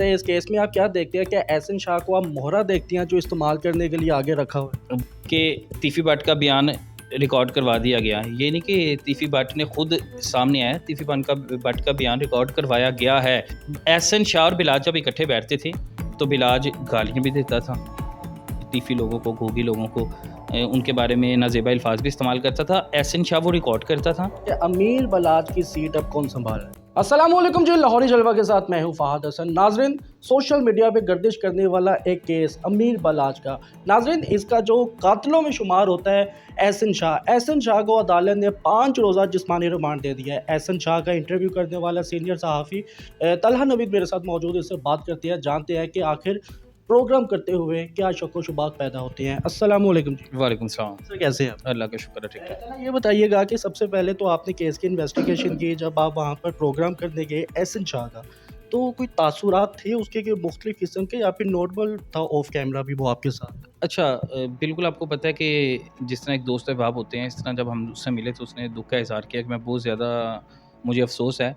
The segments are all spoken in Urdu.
اس کیس میں آپ کیا دیکھتے ہیں؟ کیا احسن شاہ کو آپ مہرہ دیکھتی ہیں جو استعمال کرنے کے لیے آگے رکھا ہوا ہے؟ کہ تیفی بٹ کا بیان ریکارڈ کروا دیا گیا. یہ نہیں کہ تیفی بٹ نے خود سامنے آیا, تیفی بٹ کا بیان ریکارڈ کروایا گیا ہے. احسن شاہ اور بلاج جب اکٹھے بیٹھتے تھے تو بلاج گالیاں بھی دیتا تھا تیفی لوگوں کو, گوگی لوگوں کو, ان کے بارے میں نازیبا الفاظ بھی استعمال کرتا تھا. احسن شاہ وہ ریکارڈ کرتا تھا. کہ امیر بلاج کی سیٹ اب کون سنبھال رہا ہے؟ السلام علیکم جی, لاہوری جلوہ کے ساتھ میں ہوں فہد حسن. ناظرین, سوشل میڈیا پہ گردش کرنے والا ایک کیس امیر بلاج کا. ناظرین, اس کا جو قاتلوں میں شمار ہوتا ہے احسن شاہ کو عدالت نے 5 روزہ جسمانی ریمانڈ دے دیا ہے. احسن شاہ کا انٹرویو کرنے والا سینئر صحافی طلحہ نوید میرے ساتھ موجود ہے, اس سے بات کرتے ہیں, جانتے ہیں کہ آخر پروگرام کرتے ہوئے کیا شک و شبہات پیدا ہوتے ہیں. السلام علیکم جی. وعلیکم السلام. سر کیسے ہیں آپ؟ اللہ کا شکر ہے, ٹھیک ہے. یہ بتائیے گا کہ سب سے پہلے تو آپ نے کیس کی انویسٹیگیشن کی, جب آپ وہاں پر پروگرام کرنے گئے احسن شاہ کا, تو کوئی تاثرات تھے اس کے کہ مختلف قسم کے, یا پھر نارمل تھا آف کیمرہ بھی وہ آپ کے ساتھ؟ اچھا, بالکل آپ کو پتہ ہے کہ جس طرح ایک دوست احباب ہوتے ہیں, اس طرح جب ہم اس سے ملے تو اس نے دکھ کا اظہار کیا کہ میں بہت زیادہ, مجھے افسوس ہے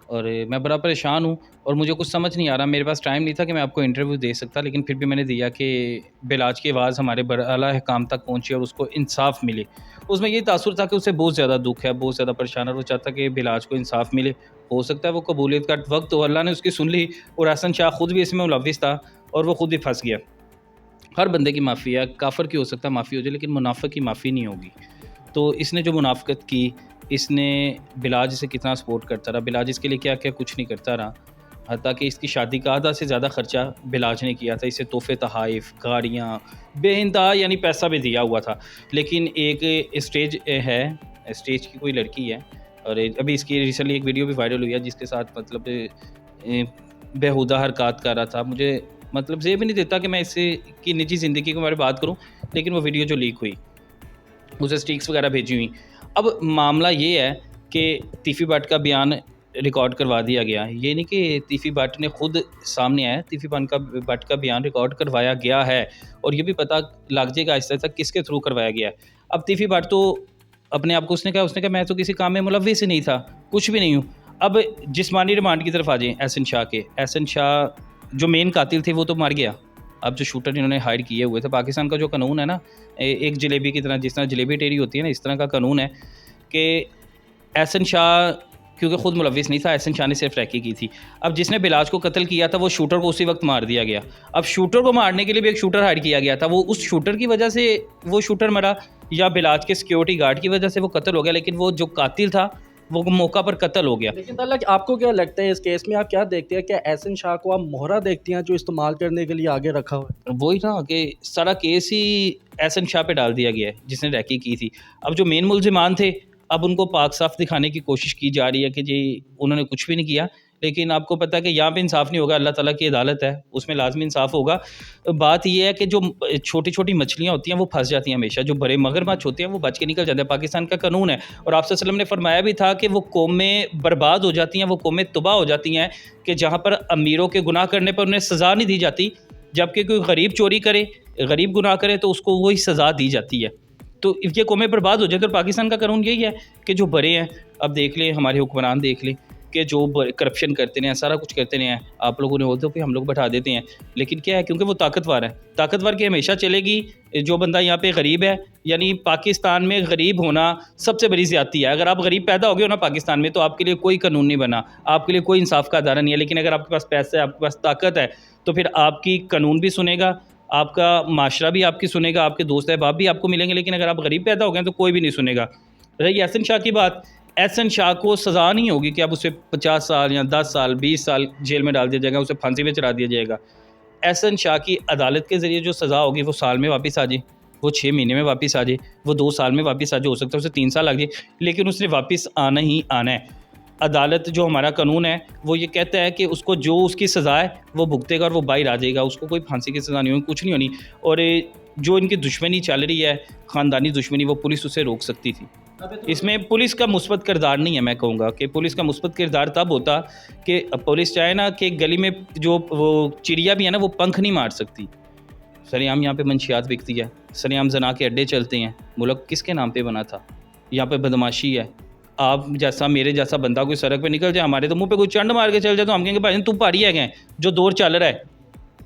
اور میں بڑا پریشان ہوں اور مجھے کچھ سمجھ نہیں آ رہا. میرے پاس ٹائم نہیں تھا کہ میں آپ کو انٹرویو دے سکتا, لیکن پھر بھی میں نے دیا کہ بلاج کی آواز ہمارے اعلیٰ حکام تک پہنچے اور اس کو انصاف ملے. اس میں یہ تاثر تھا کہ اسے بہت زیادہ دکھ ہے, بہت زیادہ پریشان ہے, اور وہ چاہتا کہ بلاج کو انصاف ملے. ہو سکتا ہے وہ قبولیت کا وقت ہو, اللہ نے اس کی سن لی, اور احسن شاہ خود بھی اس میں ملوث تھا اور وہ خود ہی پھنس گیا. ہر بندے کی معافی ہے, کافر کی ہو سکتا ہے معافی ہو جائے, لیکن منافق کی معافی نہیں ہوگی. تو اس نے جو منافقت کی, اس نے بلاج سے کتنا سپورٹ کرتا رہا, بلاج اس کے لیے کیا کیا کچھ نہیں کرتا رہا, حتیٰ کہ اس کی شادی کا آدھا سے زیادہ خرچہ بلاج نے کیا تھا. اسے تحفے, تحائف, گاڑیاں بے انتہا, یعنی پیسہ بھی دیا ہوا تھا. لیکن ایک اسٹیج ہے, اسٹیج کی کوئی لڑکی ہے, اور ابھی اس کی ریسنٹلی ایک ویڈیو بھی وائرل ہوئی ہے جس کے ساتھ مطلب بےہودہ حرکات کر رہا تھا. مجھے مطلب یہ بھی نہیں دیتا کہ میں اس کی نجی زندگی کے بارے میں بات کروں, لیکن وہ ویڈیو جو لیک ہوئی اسے سٹیکس وغیرہ بھیجی ہوئی. اب معاملہ یہ ہے کہ تیفی بٹ کا بیان ریکارڈ کروا دیا گیا. یہ نہیں کہ تیفی بٹ نے خود سامنے آیا, تیفی بٹ کا بیان ریکارڈ کروایا گیا ہے, اور یہ بھی پتہ لگ جائے گا آہستہ آہستہ کس کے تھرو کروایا گیا ہے. اب تیفی بٹ تو اپنے آپ کو اس نے کہا میں تو کسی کام میں ملوث ہی نہیں تھا, کچھ بھی نہیں ہوں. اب جسمانی ریمانڈ کی طرف آ جائیں احسن شاہ کے. احسن شاہ جو مین قاتل تھے وہ تو مر گیا. اب جو شوٹر انہوں نے ہائر کیے ہوئے تھے, پاکستان کا جو قانون ہے نا, ایک جلیبی کی طرح, جس طرح جلیبی ٹیری ہوتی ہے نا, اس طرح کا قانون ہے کہ احسن شاہ کیونکہ خود ملوث نہیں تھا, احسن شاہ نے صرف ریکی کی تھی. اب جس نے بلاج کو قتل کیا تھا وہ شوٹر کو اسی وقت مار دیا گیا. اب شوٹر کو مارنے کے لیے بھی ایک شوٹر ہائر کیا گیا تھا, وہ اس شوٹر کی وجہ سے وہ شوٹر مرا, یا بلاج کے سیکیورٹی گارڈ کی وجہ سے وہ قتل ہو گیا, لیکن وہ جو قاتل تھا وہ موقع پر قتل ہو گیا. لیکن اللہ, آپ کو کیا لگتا ہے اس کیس میں, آپ کیا دیکھتے ہیں؟ کیا احسن شاہ کو آپ مہرہ دیکھتی ہیں جو استعمال کرنے کے لیے آگے رکھا ہوا ہے؟ وہی نا کہ سارا کیس ہی احسن شاہ پہ ڈال دیا گیا ہے جس نے ریکی کی تھی. اب جو مین ملزمان تھے, اب ان کو پاک صاف دکھانے کی کوشش کی جا رہی ہے کہ جی انہوں نے کچھ بھی نہیں کیا, لیکن آپ کو پتہ ہے کہ یہاں پہ انصاف نہیں ہوگا. اللہ تعالیٰ کی عدالت ہے, اس میں لازمی انصاف ہوگا. بات یہ ہے کہ جو چھوٹی چھوٹی مچھلیاں ہوتی ہیں وہ پھنس جاتی ہیں ہمیشہ, جو بڑے مگرمچھ ہوتے ہیں وہ بچ کے نکل جاتے ہیں. پاکستان کا قانون ہے, اور آپ صلی اللہ علیہ وسلم نے فرمایا بھی تھا کہ وہ قومیں برباد ہو جاتی ہیں, وہ قومیں تباہ ہو جاتی ہیں کہ جہاں پر امیروں کے گناہ کرنے پر انہیں سزا نہیں دی جاتی, جبکہ کوئی غریب چوری کرے, غریب گناہ کرے تو اس کو وہی سزا دی جاتی ہے. تو یہ قومیں برباد ہو جاتی ہیں. اور پاکستان کا قانون یہی ہے کہ جو بڑے ہیں, اب دیکھ لیں ہمارے حکمران, دیکھ لیں کہ جو کرپشن کرتے ہیں, سارا کچھ کرتے ہیں, آپ لوگوں نے عہدوں پہ ہم لوگ بٹھا دیتے ہیں, لیکن کیا ہے, کیونکہ وہ طاقتور ہے. طاقتور کی ہمیشہ چلے گی. جو بندہ یہاں پہ غریب ہے, یعنی پاکستان میں غریب ہونا سب سے بڑی زیادتی ہے. اگر آپ غریب پیدا ہو گئے ہو نا پاکستان میں, تو آپ کے لیے کوئی قانون نہیں بنا, آپ کے لیے کوئی انصاف کا ادارہ نہیں ہے. لیکن اگر آپ کے پاس پیسہ ہے, آپ کے پاس طاقت ہے, تو پھر آپ کی قانون بھی سنے گا, آپ کا معاشرہ بھی آپ کی سنے گا, آپ کے دوست احباب بھی آپ کو ملیں گے. لیکن اگر آپ غریب پیدا ہو گئے تو کوئی بھی نہیں سنے گا. رہی احسن شاہ کی بات, احسن شاہ کو سزا نہیں ہوگی کہ اب اسے 50 سال یا 10 سال 20 سال جیل میں ڈال دیا جائے گا, اسے پھانسی پہ چڑھا دیا جائے گا. احسن شاہ کی عدالت کے ذریعے جو سزا ہوگی وہ سال میں واپس آ جائے, وہ 6 مہینے میں واپس آ جائے, وہ 2 سال میں واپس آ جائے, ہو سکتا ہے اسے 3 سال لگ جائے, لیکن اس نے واپس آنا ہی آنا ہے. عدالت جو ہمارا قانون ہے وہ یہ کہتا ہے کہ اس کو جو اس کی سزا ہے وہ بھگتے گا اور وہ باہر آ جائے گا, اس کو کوئی پھانسی کی سزا نہیں ہوگی, کچھ نہیں ہونی. اور جو ان کی دشمنی چل رہی ہے, خاندانی دشمنی, وہ پولیس اسے روک سکتی تھی. اس میں پولیس کا مثبت کردار نہیں ہے. میں کہوں گا کہ پولیس کا مثبت کردار تب ہوتا کہ پولیس چاہے نا کہ گلی میں جو وہ چڑیا بھی ہے نا وہ پنکھ نہیں مار سکتی. سریعام یہاں پہ منشیات بکتی ہے, سریعام زنا کے اڈے چلتے ہیں. ملک کس کے نام پہ بنا تھا؟ یہاں پہ بدماشی ہے, آپ جیسا میرے جیسا بندہ کوئی سڑک پہ نکل جائے, ہمارے تو منہ پہ کوئی چنڈ مار کے چل جائے تو ہم کہیں گے بھائی جان تم پہاڑی ہے گئے جو دور چل رہا ہے.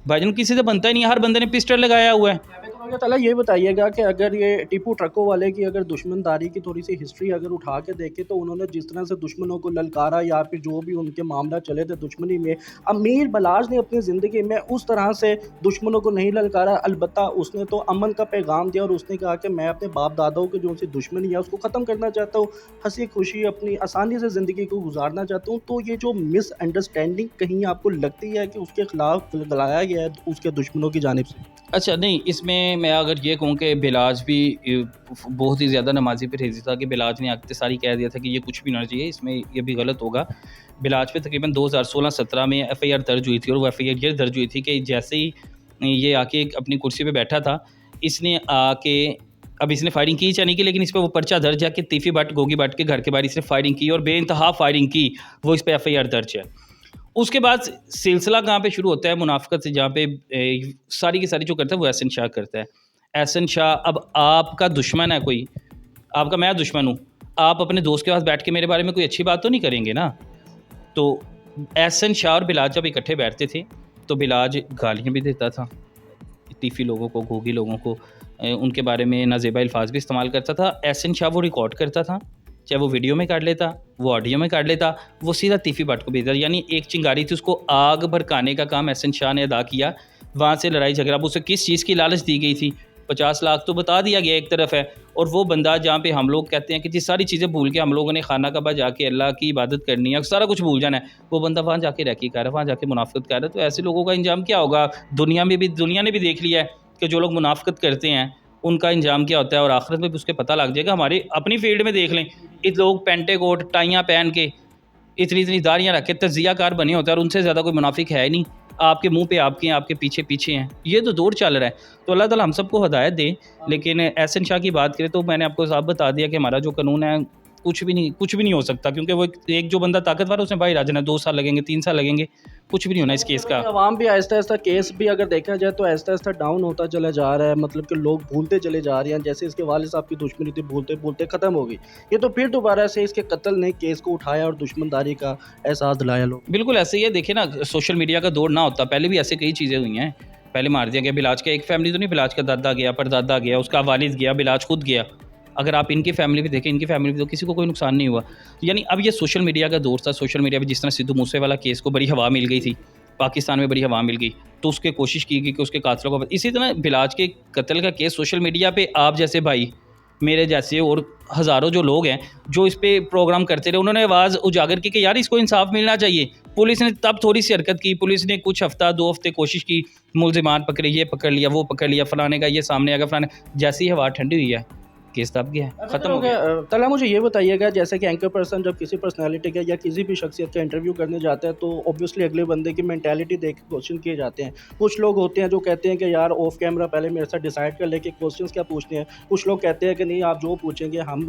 بھائی جان کسی سے بنتا ہی نہیں, ہر بندے نے پسٹل لگایا ہوا ہے. تعالیٰ یہ بتائیے گا کہ اگر یہ ٹیپو ٹرکوں والے کی اگر دشمن داری کی تھوڑی سی ہسٹری اگر اٹھا کے دیکھے تو انہوں نے جس طرح سے دشمنوں کو للکارا یا پھر جو بھی ان کے معاملہ چلے تھے دشمنی میں, امیر بلاج نے اپنی زندگی میں اس طرح سے دشمنوں کو نہیں للکارا. البتہ اس نے تو امن کا پیغام دیا اور اس نے کہا کہ میں اپنے باپ داداؤں کی جو سی دشمنی ہے اس کو ختم کرنا چاہتا ہوں, ہنسی خوشی اپنی آسانی سے زندگی کو گزارنا چاہتا ہوں. تو یہ جو مس انڈرسٹینڈنگ کہیں آپ کو لگتی ہے کہ اس کے خلاف گلایا گیا ہے اس کے دشمنوں کی جانب سے؟ اچھا نہیں, اس میں اگر یہ کہوں کہ بلاج بھی بہت ہی زیادہ نمازی پرہیزی تھا کہ بلاج نے اختصاری کہہ دیا تھا کہ یہ کچھ بھی ہونا چاہیے, اس میں یہ بھی غلط ہوگا. بلاج پہ تقریباً 2016-17 میں ایف آئی آر درج ہوئی تھی, اور وہ ایف آئی آر یہ درج ہوئی تھی کہ جیسے ہی یہ آ کے اپنی کرسی پہ بیٹھا تھا, اس نے آ کے, اب اس نے فائرنگ کی چاہ نہیں کی, لیکن اس پہ وہ پرچہ درج ہے کہ تیفی بٹ گوگی بٹ کے گھر کے باہر اس نے فائرنگ کی اور بے انتہا فائرنگ کی, وہ اس پہ ایف آئی آر درج ہے. اس کے بعد سلسلہ کہاں پہ شروع ہوتا ہے؟ منافقت سے, جہاں پہ ساری کی ساری جو کرتا ہے وہ احسن شاہ کرتا ہے. احسن شاہ اب آپ کا دشمن ہے کوئی, آپ کا میں دشمن ہوں, آپ اپنے دوست کے پاس بیٹھ کے میرے بارے میں کوئی اچھی بات تو نہیں کریں گے نا. تو احسن شاہ اور بلاج جب اکٹھے بیٹھتے تھے تو بلاج گالیاں بھی دیتا تھا تیفی لوگوں کو, گوگی لوگوں کو, ان کے بارے میں نازیبا الفاظ بھی استعمال کرتا تھا. احسن شاہ وہ ریکارڈ کرتا تھا, چاہے وہ ویڈیو میں کاٹ لیتا, وہ آڈیو میں کاٹ لیتا, وہ سیدھا تیفی بٹ کو بھیجتا. یعنی ایک چنگاری تھی, اس کو آگ بھڑکانے کا کام احسن شاہ نے ادا کیا. وہاں سے لڑائی جھگڑا, اسے کس چیز کی لالچ دی گئی تھی؟ 50 لاکھ تو بتا دیا گیا ایک طرف ہے, اور وہ بندہ جہاں پہ ہم لوگ کہتے ہیں کہ جی ساری چیزیں بھول کے ہم لوگوں نے خانہ کعبہ جا کے اللہ کی عبادت کرنی ہے, سارا کچھ بھول جانا ہے, وہ بندہ وہاں جا کے ریکی کر رہا ہے, وہاں جا کے منافقت کر رہا ہے. تو ایسے لوگوں کا انجام کیا ہوگا؟ دنیا نے بھی دیکھ لیا ہے کہ جو لوگ منافقت کرتے ہیں ان کا انجام کیا ہوتا ہے, اور آخرت میں بھی اس کے پتہ لگ جائے گا. ہماری اپنی فیلڈ میں دیکھ لیں, اس لوگ پینٹے کوٹ ٹائیاں پہن کے اتنی داڑیاں رکھ کے تجزیہ کار بنے ہوتے ہیں, اور ان سے زیادہ کوئی منافق ہے ہی نہیں. آپ کے منہ پہ آپ کے ہیں, آپ کے پیچھے ہیں. یہ تو دور چل رہا ہے. تو اللہ تعالیٰ ہم سب کو ہدایت دے. لیکن احسن شاہ کی بات کریں تو میں نے آپ کو صاحب بتا دیا کہ ہمارا جو قانون ہے کچھ بھی نہیں ہو سکتا, کیونکہ وہ ایک جو بندہ طاقتور ہے اس میں بھائی راجن ہے, 2 سال لگیں گے, 3 سال لگیں گے, کچھ بھی نہیں ہونا اس کیس کا. عوام بھی آہستہ آہستہ کیس بھی اگر دیکھا جائے تو آہستہ آہستہ ڈاؤن ہوتا چلا جا رہا ہے, مطلب کہ لوگ بھولتے چلے جا رہے ہیں. جیسے اس کے والد صاحب کی دشمنی تھی بھولتے ختم ہو گئی, یہ تو پھر دوبارہ سے اس کے قتل نے کیس کو اٹھایا اور دشمن داری کا احساس دلایا لوگ. بالکل ایسے ہی ہے. دیکھیں نا, سوشل میڈیا کا دور نہ ہوتا پہلے بھی ایسے کئی چیزیں ہوئی ہیں. پہلے مار دیا گیا بلاج کا, ایک فیملی تو نہیں, بلاج کا دادا گیا, پردادا گیا, اس کا والد گیا, بلاج خود گیا. اگر آپ ان کی فیملی بھی دیکھیں, ان کی فیملی بھی تو کسی کو کوئی نقصان نہیں ہوا. یعنی اب یہ سوشل میڈیا کا دور تھا. سوشل میڈیا پہ جس طرح سدھو موسے والا کیس کو بڑی ہوا مل گئی تھی, پاکستان میں بڑی ہوا مل گئی, تو اس کے کوشش کی گئی کہ اس کے قاتلوں کو. اسی طرح بلاج کے قتل کا کیس سوشل میڈیا پہ آپ جیسے بھائی, میرے جیسے اور ہزاروں جو لوگ ہیں جو اس پہ پروگرام کرتے رہے, انہوں نے آواز اجاگر کی کہ یار اس کو انصاف ملنا چاہیے. پولیس نے تب تھوڑی سی حرکت کی, پولیس نے کچھ ہفتہ 2 ہفتے کوشش کی, ملزمان پکڑے, یہ پکڑ لیا, وہ پکڑ لیا, فلانے کا یہ سامنے آ گیا, فلانے. جیسی ہوا ٹھنڈی ہوئی ہے کیس دب گیا, ختم ہو گیا. طلحہ مجھے یہ بتائیے گا, جیسے کہ اینکر پرسن جب کسی پرسنالٹی کا یا کسی بھی شخصیت کا انٹرویو کرنے جاتا ہے تو اوبویسلی اگلے بندے کی مینٹیلٹی دیکھ کے کوشچن کیے جاتے ہیں. کچھ لوگ ہوتے ہیں جو کہتے ہیں کہ یار آف کیمرہ پہلے میرے ساتھ ڈیسائیڈ کر لے کہ کوشچنس کیا پوچھتے ہیں. کچھ لوگ کہتے ہیں کہ نہیں آپ جو پوچھیں گے ہم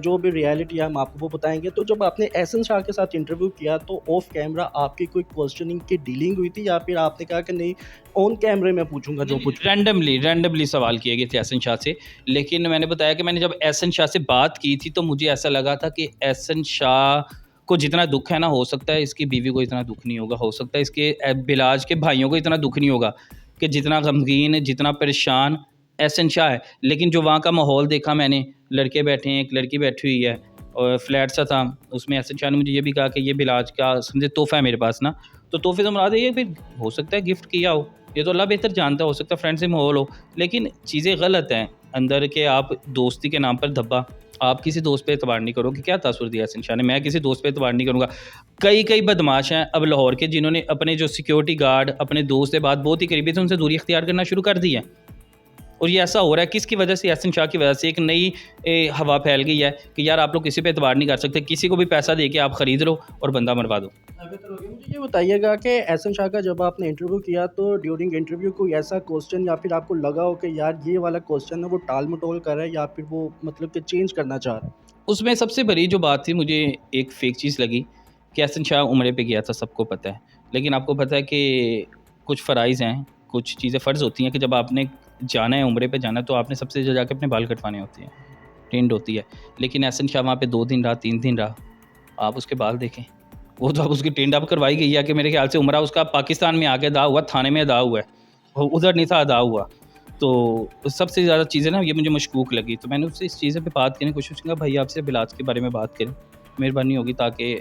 جو بھی ریالٹی ہے ہم آپ کو وہ بتائیں گے. تو جب آپ نے احسن شاہ کے ساتھ انٹرویو کیا تو آف کیمرہ آپ کی کوئی کوشچننگ کی ڈیلنگ ہوئی تھی, یا پھر آپ نے کہا کہ نہیں آن کیمرے میں پوچھوں گا جو کچھ؟ رینڈملی سوال کیے گئے تھے احسن شاہ سے, لیکن میں نے بتایا کہ میں نے جب احسن شاہ سے بات کی تھی تو مجھے ایسا لگا تھا کہ احسن شاہ کو جتنا دکھ ہے نا, ہو سکتا ہے اس کی بیوی کو اتنا دکھ نہیں ہوگا, ہو سکتا ہے اس کے بلاج کے بھائیوں کو اتنا دکھ نہیں ہوگا کہ جتنا غمگین, جتنا پریشان احسن شاہ ہے. لیکن جو وہاں کا ماحول دیکھا میں نے, لڑکے بیٹھے ہیں, ایک لڑکی بیٹھی ہوئی ہے, اور فلیٹ سا تھا, اس میں احسن شاہ نے مجھے یہ بھی کہا کہ یہ بلاج کا سمجھے تحفہ ہے میرے پاس نا. تو تحفے تو مراد یہ پھر ہو سکتا ہے گفٹ کیا ہو, یہ تو اللہ بہتر جانتا ہے, ہو سکتا ہے فرینڈ سے ماحول ہو, لیکن چیزیں غلط ہیں اندر کے. آپ دوستی کے نام پر دھبا, آپ کسی دوست پہ اعتبار نہیں کرو کہ کیا تاثر دیا احسن شاہ نے, میں کسی دوست پہ اعتبار نہیں کروں گا. کئی بدماش ہیں اب لاہور کے جنہوں نے اپنے جو سیکیورٹی گارڈ اپنے دوست سے بات بہت ہی قریبی تھے ان سے دوری اختیار کرنا شروع کر دی ہے. اور یہ ایسا ہو رہا ہے کس کی وجہ سے؟ احسن شاہ کی وجہ سے. ایک نئی ہوا پھیل گئی ہے کہ یار آپ لوگ کسی پہ اعتبار نہیں کر سکتے, کسی کو بھی پیسہ دے کے آپ خرید لو اور بندہ مروا دو. مجھے یہ بتائیے گا کہ احسن شاہ کا جب آپ نے انٹرویو کیا تو ڈیورنگ انٹرویو کوئی ایسا کوسچن یا پھر آپ کو لگا ہو کہ یار یہ والا کوسچن ہے وہ ٹال مٹول کر رہا ہے یا پھر وہ مطلب کہ چینج کرنا چاہ رہا ہے؟ اس میں سب سے بڑی جو بات تھی مجھے ایک فیک چیز لگی کہ احسن شاہ عمرے پہ گیا تھا, سب کو پتہ ہے, لیکن آپ کو پتہ ہے کہ کچھ فرائض ہیں, کچھ چیزیں فرض ہوتی ہیں کہ جب آپ نے جانا ہے عمرے پہ جانا ہے تو آپ نے سب سے جا کے اپنے بال کٹوانے ہوتے ہیں, ٹرینڈ ہوتی ہے, لیکن احسن شاہ وہاں پہ 2 دن رہا, 3 دن رہا. آپ اس کے بال دیکھیں, وہ تو اب اس کی ٹرینڈ اب کروائی گئی ہے کہ میرے خیال سے عمرہ اس کا پاکستان میں آ کے ادا ہوا, تھانے میں ادا ہوا ہے, ادھر نہیں تھا ادا ہوا. تو سب سے زیادہ چیزیں نا یہ مجھے مشکوک لگی, تو میں نے اس سے اس چیزیں پہ بات کرنے کی کوشش کی. بھائی آپ سے بلاج کے بارے میں بات کریں, مہربانی ہوگی, تاکہ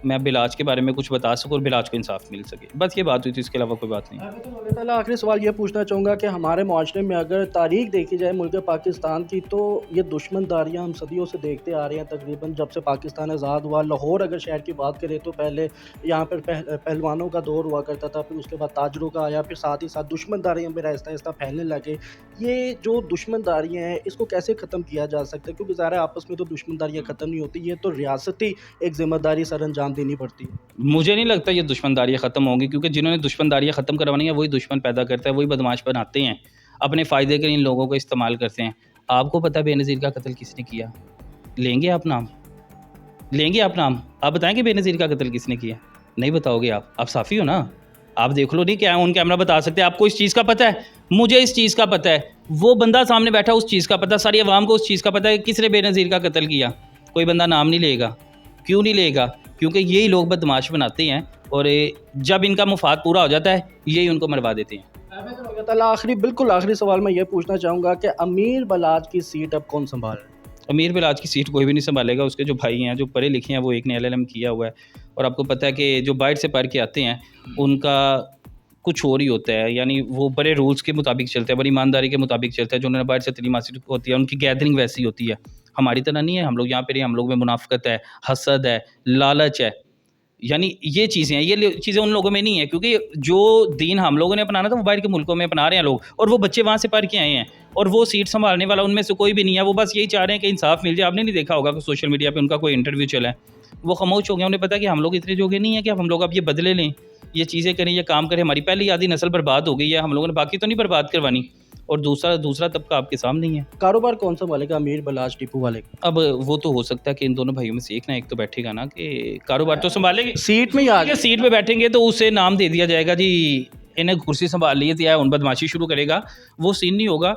میں بلاج کے بارے میں کچھ بتا سکوں اور بلاج کو انصاف مل سکے. بس یہ بات ہوئی تھی, اس کے علاوہ کوئی بات نہیں. اللہ تعالیٰ آخری سوال یہ پوچھنا چاہوں گا کہ ہمارے معاشرے میں اگر تاریخ دیکھی جائے ملک پاکستان کی, تو یہ دشمن داریاں ہم صدیوں سے دیکھتے آ رہے ہیں. تقریباً جب سے پاکستان آزاد ہوا, لاہور اگر شہر کی بات کریں تو پہلے یہاں پر پہلوانوں کا دور ہوا کرتا تھا, پھر اس کے بعد تاجروں کا آیا, پھر ساتھ ہی ساتھ دشمن داریاں بھی آہستہ آہستہ پھیلنے لگے. یہ جو دشمن داریاں ہیں اس کو کیسے ختم کیا جا سکتا ہے؟ کیونکہ ظاہر ہے آپس میں تو دشمن داریاں ختم نہیں ہوتی, یہ تو ریاستی ایک ذمہ داری سر انجام دینی پڑتی ہے. مجھے نہیں لگتا یہ دشمن داریاں ختم ہوں گی, کیونکہ جنہوں نے دشمن داریاں ختم کروانی ہیں وہی دشمن پیدا کرتا ہے, وہی بدماش بناتے ہیں, اپنے فائدے کے لیے ان لوگوں کو استعمال کرتے ہیں. آپ کو پتہ ہے بے نظیر کا قتل کس نے کیا؟ لیں گے آپ نام؟ لیں گے آپ نام؟ آپ بتائیں کہ بے نظیر کا قتل کس نے کیا؟ نہیں بتاؤ گے آپ صافی ہو نا, آپ دیکھ لو. نہیں کیا ان کیمرہ بتا سکتے ہیں آپ کو اس چیز کا پتہ ہے؟ مجھے اس چیز کا پتہ ہے, وہ بندہ سامنے بیٹھا اس چیز کا پتہ, ساری عوام کو اس چیز کا پتہ ہے کس نے بے نظیر کا قتل کیا. کوئی بندہ نام نہیں لے گا. کیوں نہیں لے گا؟ کیونکہ یہی لوگ بدماش بناتے ہیں, اور جب ان کا مفاد پورا ہو جاتا ہے یہی ان کو مروا دیتے ہیں. اللہ تعالیٰ بالکل آخری سوال میں یہ پوچھنا چاہوں گا کہ امیر بلاج کی سیٹ اب کون سنبھال رہا ہے؟ امیر بلاج کی سیٹ کوئی بھی نہیں سنبھالے گا. اس کے جو بھائی ہیں جو پڑھے لکھے ہیں, وہ ایک نے LLM کیا ہوا ہے, اور آپ کو پتہ ہے کہ جو باہر سے پڑھ کے آتے ہیں ان کا کچھ اور ہی ہوتا ہے. یعنی وہ بڑے رولز کے مطابق چلتے ہیں, بڑی ایمانداری کے مطابق چلتے ہیں. جو انہوں نے باہر سے تعلیم حاصل ہوتی ہے ان کی گیدرنگ ویسی ہوتی ہے, ہماری طرح نہیں ہے. ہم لوگ یہاں پہ ہم لوگ میں منافقت ہے, حسد ہے, لالچ ہے. یعنی یہ چیزیں ہیں, یہ چیزیں ان لوگوں میں نہیں ہیں, کیونکہ جو دین ہم لوگوں نے اپنانا تھا وہ باہر کے ملکوں میں اپنا رہے ہیں لوگ, اور وہ بچے وہاں سے پڑھ کے آئے ہیں, اور وہ سیٹ سنبھالنے والا ان میں سے کوئی بھی نہیں ہے. وہ بس یہی چاہ رہے ہیں کہ انصاف مل جائے. آپ نے نہیں دیکھا ہوگا کہ سوشل میڈیا پہ ان کا کوئی انٹرویو چلا ہے, وہ خاموش ہو گیا. انہیں پتا کہ ہم لوگ اتنے جوگے نہیں ہیں کہ ہم لوگ اب یہ بدلے لیں, یہ چیزیں کریں, یہ کام کریں. ہماری پہلی آدھی نسل برباد ہو گئی ہے, ہم لوگوں نے باقی تو نہیں برباد کروانی. اور دوسرا طبقہ آپ کے سامنے ہی ہے. کاروبار کون سا والے کا, امیر بلاج ٹیپو والے کا؟ اب وہ تو ہو سکتا ہے کہ ان دونوں بھائیوں میں سے ایک نہ ایک تو بیٹھے گا نا کہ کاروبار تو سنبھالے گی. سیٹ میں ہی آ گیا, سیٹ پہ بیٹھیں گے تو اسے نام دے دیا جائے گا جی انہیں کرسی سنبھال لی تھی, ان بدماشی شروع کرے گا. وہ سین نہیں ہوگا.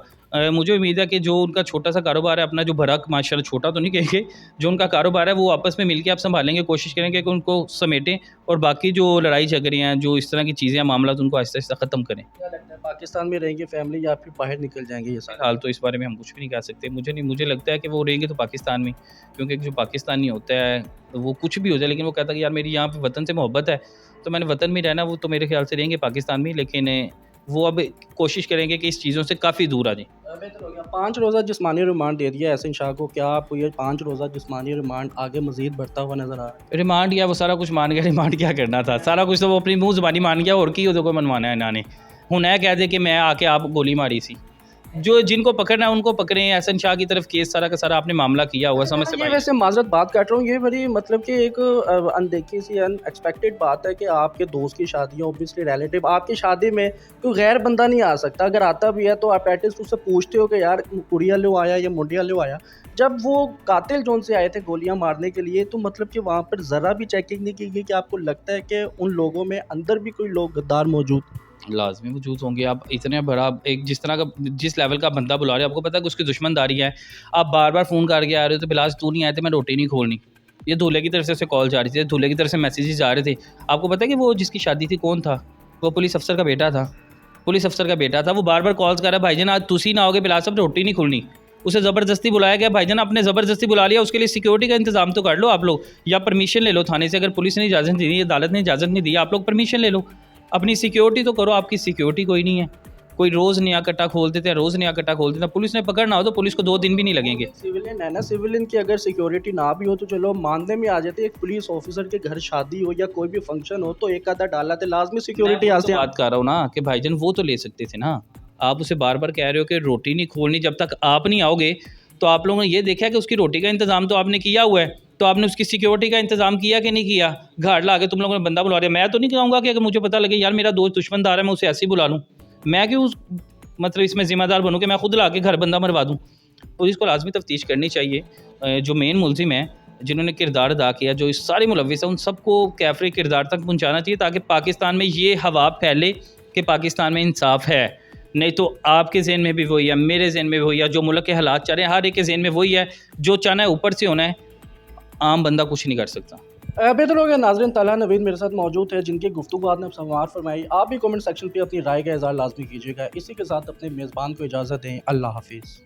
مجھے امید ہے کہ جو ان کا چھوٹا سا کاروبار ہے اپنا, جو بھرا ماشاء اللہ چھوٹا تو نہیں کہیں گے, جو ان کا کاروبار ہے وہ آپس میں مل کے آپ سنبھالیں گے, کوشش کریں گے کہ ان کو سمیٹیں, اور باقی جو لڑائی جھگڑے ہیں, جو اس طرح کی چیزیں ہیں, معاملات, ان کو آہستہ آہستہ ختم کریں. کیا لگتا ہے پاکستان میں رہیں گے فیملی یا پھر باہر نکل جائیں گے یہ سارے؟ حال تو اس بارے میں ہم کچھ بھی نہیں کہہ سکتے. مجھے لگتا ہے کہ وہ رہیں گے تو پاکستان میں, کیونکہ جو پاکستانی ہوتا ہے وہ کچھ بھی ہو جائے, لیکن وہ کہتا ہے کہ یار میری یہاں پہ وطن سے محبت ہے تو میں نے وطن میں رہنا. وہ تو میرے خیال سے رہیں گے پاکستان میں, لیکن وہ اب کوشش کریں گے کہ اس چیزوں سے کافی دور آ جائیں. بہتر ہو گیا. 5 روزہ جسمانی ریمانڈ دے دیا احسن شاہ کو, کیا آپ کو یہ 5 روزہ جسمانی ریمانڈ آگے مزید بڑھتا ہوا نظر آ رہا ہے؟ ریمانڈ یا وہ سارا کچھ مان گیا, ریمانڈ کیا کرنا تھا, سارا کچھ تو وہ اپنی منہ زبانی مان گیا, اور کی کو منوانا ہے انہوں نے. ہوں ہے کہہ دے کہ میں آ کے آپ گولی ماری سی. جو جن کو پکڑنا ہے ان کو پکڑیں. احسن شاہ کی طرف کیس سارا کا سارا آپ نے معاملہ کیا ہوا, سمجھ سے یہ ویسے معذرت بات کر رہا ہوں, یہ بڑی مطلب کہ ایک اندیکھی سی ان ایکسپیکٹڈ بات ہے کہ آپ کے دوست کی شادی ہے, اوبویسلی ریلیٹیو, آپ کی شادی میں کوئی غیر بندہ نہیں آ سکتا. اگر آتا بھی ہے تو آپ ایٹ لیسٹ اس سے پوچھتے ہو کہ یار کڑیا لو آیا یا منڈیا لو آیا. جب وہ قاتل جون سے آئے تھے گولیاں مارنے کے لیے, تو مطلب کہ وہاں پر ذرا بھی چیکنگ نہیں کی گئی کہ آپ کو لگتا ہے کہ ان لوگوں میں اندر بھی کوئی لوگ غدار موجود لازمی موجود ہوں گے. آپ اتنے بڑا ایک جس لیول کا بندہ بلا رہے ہیں, آپ کو پتا ہے کہ اس کی دشمن داری ہے. آپ بار بار فون کر کے آ رہے ہو تو بلاس تو نہیں آئے تھے, میں روٹی نہیں کھولنی. یہ دھولے کی طرف سے کال جا رہی تھی, دھولے کی طرف سے میسیجز جا رہے تھے. آپ کو پتا ہے کہ وہ جس کی شادی تھی کون تھا؟ وہ پولیس افسر کا بیٹا تھا. وہ بار بار کالز کر رہا ہے, بھائی جان آج تسی نہ ہوگے بلاس صاحب روٹی نہیں کھولنی. اسے زبردستی بلایا گیا. بھائی جان آپ نے زبردستی بلا لیا, اس کے لیے سیکیورٹی کا انتظام تو کر لو آپ لوگ, یا پرمیشن لے لو تھانے سے. اگر پولیس نے اجازت نہیں دی, عدالت نے اجازت نہیں دی, آپ لوگ پرمیشن لے لو, اپنی سیکیورٹی تو کرو. آپ کی سیکیورٹی کوئی نہیں ہے. کوئی روز نیا کٹا کھول دیتے ہیں, پولیس نے پکڑنا ہو تو پولیس کو 2 دن بھی نہیں لگیں گے. سیولین ہے نا, سیولین کی اگر سیکیورٹی نہ بھی ہو تو چلو ماننے میں آ جاتے. ایک پولیس آفیسر کے گھر شادی ہو یا کوئی بھی فنکشن ہو تو ایک آدھا ڈالا تھے, لازمی سیکیورٹی آتے ہیں. بات کر رہا ہوں نا کہ بھائی جان وہ تو لے سکتے تھے نا. آپ اسے بار بار کہہ رہے ہو کہ روٹی نہیں کھولنی, جب تک آپ نہیں آؤ گے. تو آپ لوگوں نے یہ دیکھا کہ اس کی روٹی کا انتظام تو آپ نے کیا ہوا ہے, تو آپ نے اس کی سیکیورٹی کا انتظام کیا کہ نہیں کیا؟ گھاڑ لا کے تم لوگوں نے بندہ بلا رہے. میں تو نہیں کہوں گا کہ اگر مجھے پتہ لگے یار میرا دوست دشمن دار ہے, میں اسے ایسے ہی بلا لوں. میں کیوں مطلب اس میں ذمہ دار بنوں کہ میں خود لا کے گھر بندہ مروا دوں؟ پولیس کو لازمی تفتیش کرنی چاہیے. جو مین ملزم ہیں, جنہوں نے کردار ادا کیا, جو اس سارے ملوث ہیں, ان سب کو کیفری کردار تک پہنچانا چاہیے, تاکہ پاکستان میں یہ ہوا پھیلے کہ پاکستان میں انصاف ہے. نہیں تو آپ کے ذہن میں بھی وہی ہے, میرے ذہن میں بھی وہی ہے, جو ملک کے حالات چل رہے ہیں ہر ایک کے ذہن میں وہی ہے. جو چاہنا ہے اوپر سے ہونا ہے, عام بندہ کچھ نہیں کر سکتا. بہتر ہو گیا. ناظرین, طلحہ نوید میرے ساتھ موجود ہے جن کی گفتگوات نے سماعت فرمائی. آپ بھی کمنٹ سیکشن پہ اپنی رائے کا اظہار لازمی کیجیے گا. اسی کے ساتھ اپنے میزبان کو اجازت دیں. اللہ حافظ.